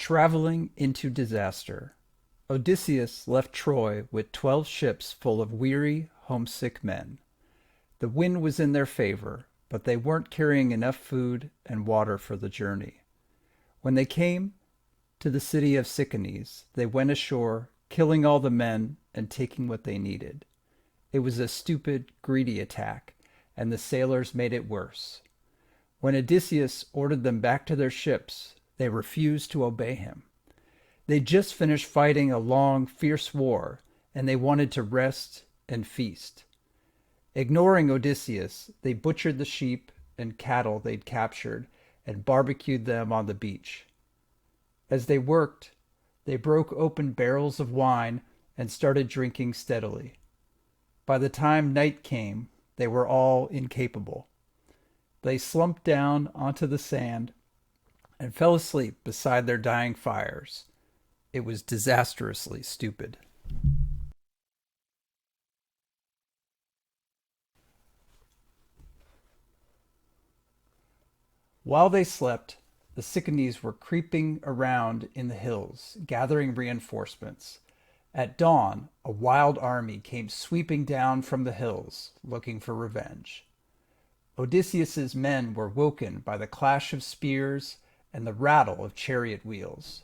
Traveling into disaster. Odysseus left Troy with 12 ships full of weary, homesick men. The wind was in their favor, but they weren't carrying enough food and water for the journey. When they came to the city of Sychanes, they went ashore, killing all the men and taking what they needed. It was a stupid, greedy attack, and the sailors made it worse. When Odysseus ordered them back to their ships, they refused to obey him. They'd just finished fighting a long, fierce war, and they wanted to rest and feast. Ignoring Odysseus, they butchered the sheep and cattle they'd captured and barbecued them on the beach. As they worked, they broke open barrels of wine and started drinking steadily. By the time night came, they were all incapable. They slumped down onto the sand and fell asleep beside their dying fires. It was disastrously stupid. While they slept, the Sychanes were creeping around in the hills, gathering reinforcements. At dawn, a wild army came sweeping down from the hills, looking for revenge. Odysseus's men were woken by the clash of spears and the rattle of chariot wheels.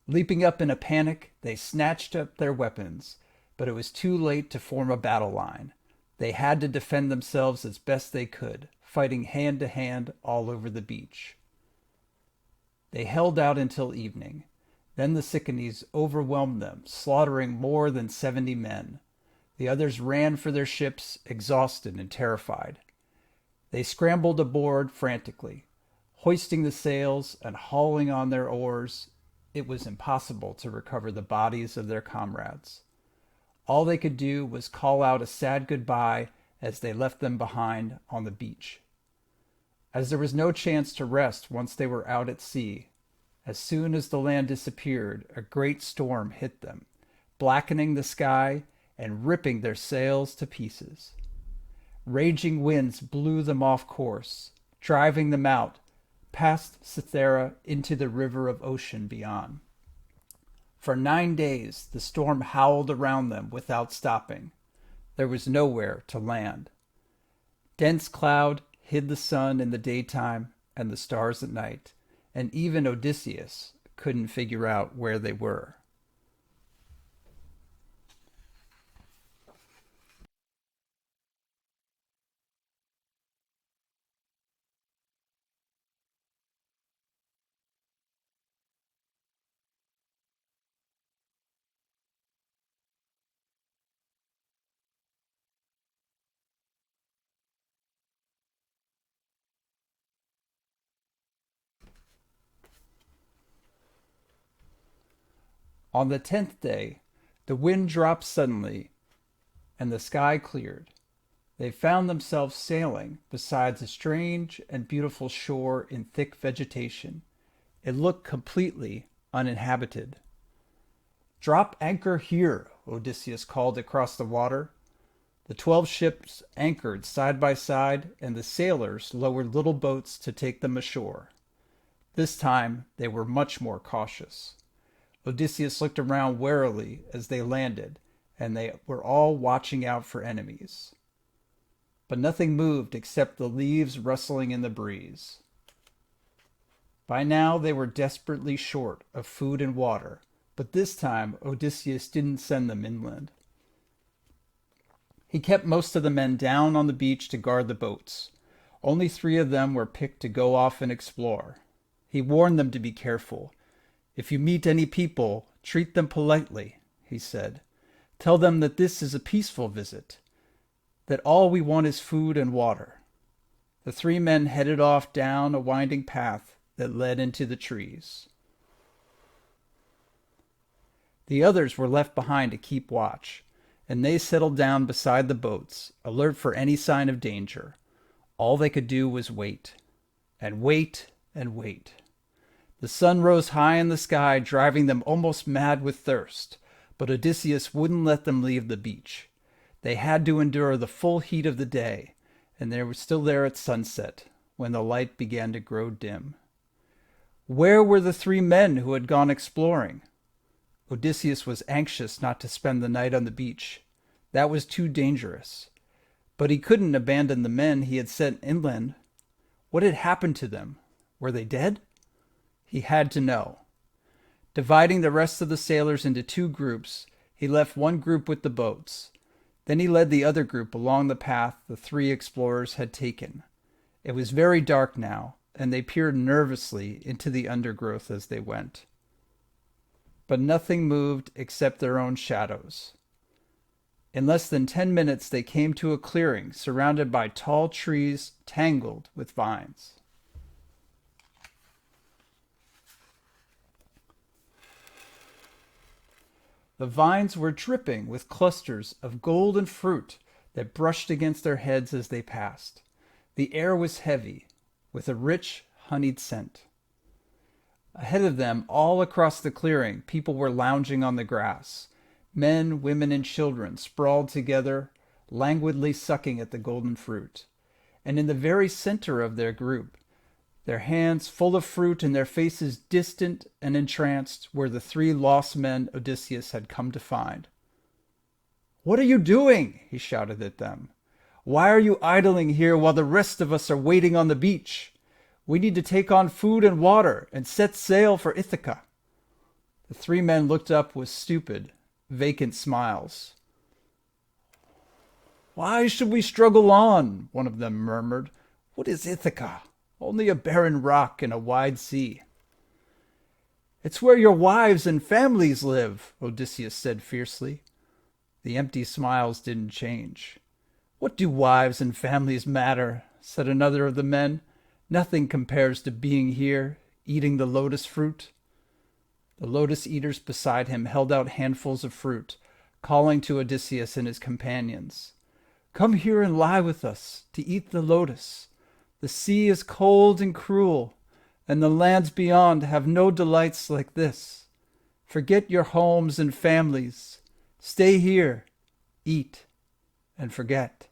Leaping up in a panic, they snatched up their weapons, but it was too late to form a battle line. They had to defend themselves as best they could, fighting hand to hand all over the beach. They held out until evening. Then the Sychanes overwhelmed them, slaughtering more than 70 men. The others ran for their ships, exhausted and terrified. They scrambled aboard frantically, hoisting the sails and hauling on their oars. It was impossible to recover the bodies of their comrades. All they could do was call out a sad goodbye as they left them behind on the beach. As there was no chance to rest once they were out at sea, as soon as the land disappeared, a great storm hit them, blackening the sky and ripping their sails to pieces. Raging winds blew them off course, driving them out, past Cythera into the river of ocean beyond. For 9 days the storm howled around them without stopping. There was nowhere to land. Dense cloud hid the sun in the daytime and the stars at night, and even Odysseus couldn't figure out where they were. On the 10th day, the wind dropped suddenly and the sky cleared. They found themselves sailing beside a strange and beautiful shore in thick vegetation. It looked completely uninhabited. "Drop anchor here," Odysseus called across the water. The 12 ships anchored side by side, and the sailors lowered little boats to take them ashore. This time they were much more cautious. Odysseus looked around warily as they landed, and they were all watching out for enemies. But nothing moved except the leaves rustling in the breeze. By now they were desperately short of food and water, but this time Odysseus didn't send them inland. He kept most of the men down on the beach to guard the boats. Only 3 of them were picked to go off and explore. He warned them to be careful. "If you meet any people, treat them politely," he said. "Tell them that this is a peaceful visit, that all we want is food and water." The 3 men headed off down a winding path that led into the trees. The others were left behind to keep watch, and they settled down beside the boats, alert for any sign of danger. All they could do was wait, and wait, and wait. The sun rose high in the sky, driving them almost mad with thirst, but Odysseus wouldn't let them leave the beach. They had to endure the full heat of the day, and they were still there at sunset, when the light began to grow dim. Where were the 3 men who had gone exploring? Odysseus was anxious not to spend the night on the beach. That was too dangerous. But he couldn't abandon the men he had sent inland. What had happened to them? Were they dead? He had to know. Dividing the rest of the sailors into 2 groups, he left one group with the boats. Then he led the other group along the path the 3 explorers had taken. It was very dark now, and they peered nervously into the undergrowth as they went. But nothing moved except their own shadows. In less than 10 minutes they came to a clearing surrounded by tall trees tangled with vines. The vines were dripping with clusters of golden fruit that brushed against their heads as they passed. The air was heavy, with a rich, honeyed scent. Ahead of them, all across the clearing, people were lounging on the grass. Men, women, and children sprawled together, languidly sucking at the golden fruit. And in the very center of their group, their hands full of fruit and their faces distant and entranced, were the 3 lost men Odysseus had come to find. "What are you doing?" he shouted at them. "Why are you idling here while the rest of us are waiting on the beach? We need to take on food and water and set sail for Ithaca." The 3 men looked up with stupid, vacant smiles. "Why should we struggle on?" one of them murmured. "What is Ithaca? Only a barren rock in a wide sea." "It's where your wives and families live," Odysseus said fiercely. The empty smiles didn't change. "What do wives and families matter?" said another of the men. "Nothing compares to being here, eating the lotus fruit." The lotus eaters beside him held out handfuls of fruit, calling to Odysseus and his companions. "Come here and lie with us, to eat the lotus. The sea is cold and cruel, and the lands beyond have no delights like this. Forget your homes and families. Stay here, eat, and forget."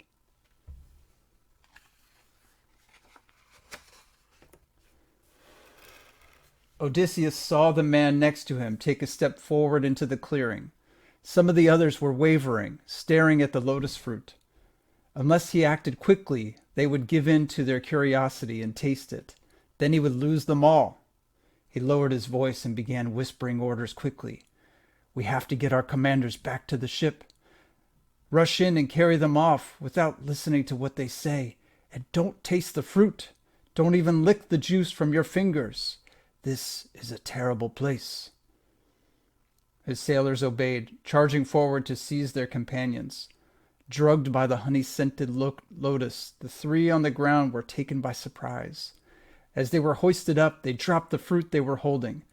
Odysseus saw the man next to him take a step forward into the clearing. Some of the others were wavering, staring at the lotus fruit. Unless he acted quickly, they would give in to their curiosity and taste it. Then he would lose them all. He lowered his voice and began whispering orders quickly. "We have to get our commanders back to the ship. Rush in and carry them off without listening to what they say. And don't taste the fruit. Don't even lick the juice from your fingers. This is a terrible place." His sailors obeyed, charging forward to seize their companions. Drugged by the honey-scented lotus, the 3 on the ground were taken by surprise. As they were hoisted up, they dropped the fruit they were holding.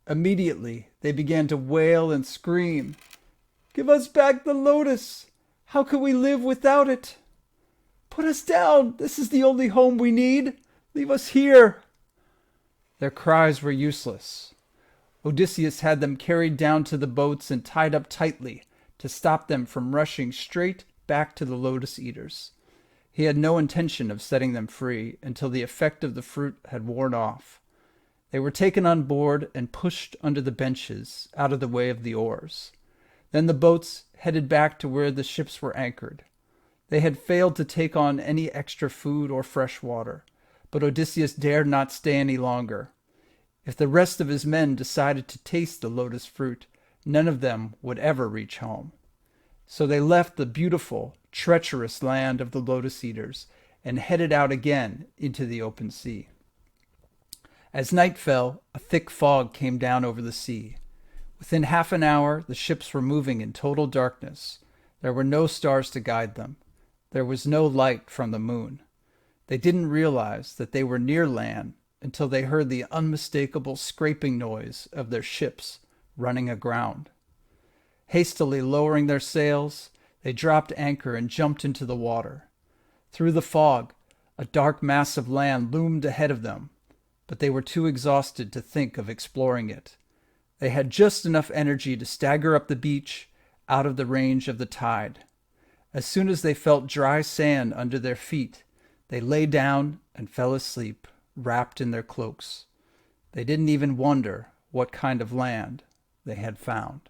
Immediately, they began to wail and scream. "Give us back the lotus! How can we live without it? Put us down! This is the only home we need! Leave us here!" Their cries were useless. Odysseus had them carried down to the boats and tied up tightly to stop them from rushing straight back to the lotus eaters. He had no intention of setting them free until the effect of the fruit had worn off. They were taken on board and pushed under the benches out of the way of the oars. Then the boats headed back to where the ships were anchored. They had failed to take on any extra food or fresh water, but Odysseus dared not stay any longer. If the rest of his men decided to taste the lotus fruit, none of them would ever reach home. So they left the beautiful, treacherous land of the lotus eaters and headed out again into the open sea. As night fell, a thick fog came down over the sea. Within half an hour, the ships were moving in total darkness. There were no stars to guide them. There was no light from the moon. They didn't realize that they were near land until they heard the unmistakable scraping noise of their ships running aground. Hastily lowering their sails, they dropped anchor and jumped into the water. Through the fog, a dark mass of land loomed ahead of them, but they were too exhausted to think of exploring it. They had just enough energy to stagger up the beach, out of the range of the tide. As soon as they felt dry sand under their feet, they lay down and fell asleep, wrapped in their cloaks. They didn't even wonder what kind of land they had found.